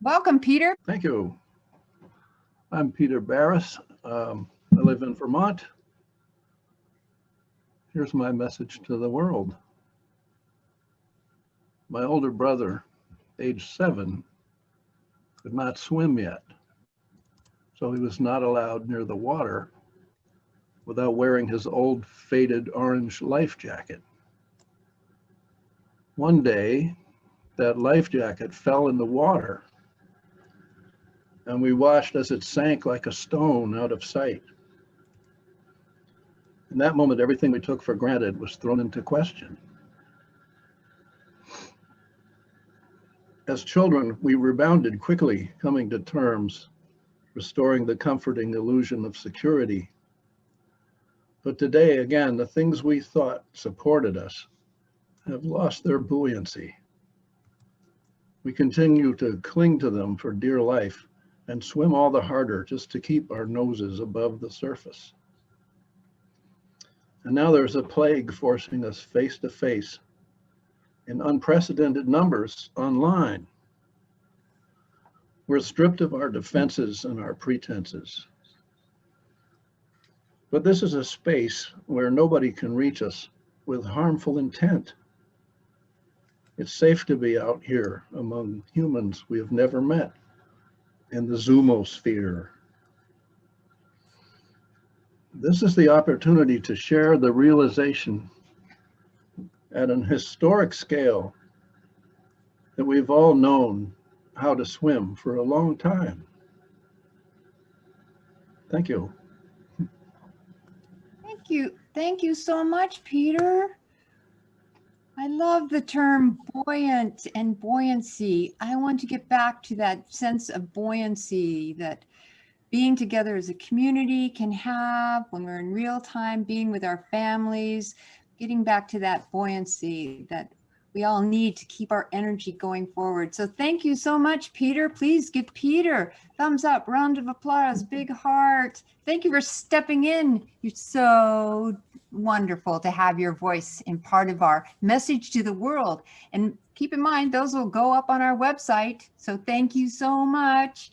Welcome, Peter. Thank you. I'm Peter Barris. I live in Vermont. Here's my message to the world. My older brother, age 7, could not swim yet, so he was not allowed near the water without wearing his old faded orange life jacket. One day, that life jacket fell in the water, and we watched as it sank like a stone out of sight. In that moment, everything we took for granted was thrown into question. As children, we rebounded quickly, coming to terms, restoring the comforting illusion of security. But today, again, the things we thought supported us have lost their buoyancy. We continue to cling to them for dear life and swim all the harder just to keep our noses above the surface. And now there's a plague forcing us face to face in unprecedented numbers online. We're stripped of our defenses and our pretenses. But this is a space where nobody can reach us with harmful intent. It's safe to be out here among humans we have never met in the Zoomosphere. This is the opportunity to share the realization at an historic scale that we've all known how to swim for a long time. Thank you. Thank you. Thank you so much, Peter. I love the term buoyant and buoyancy. I want to get back to that sense of buoyancy that being together as a community can have when we're in real time, being with our families, getting back to that buoyancy that we all need to keep our energy going forward. So thank you so much, Peter. Please give Peter thumbs up, round of applause, big heart. Thank you for stepping in. You're so wonderful to have your voice in part of our message to the world. And keep in mind, those will go up on our website. So thank you so much.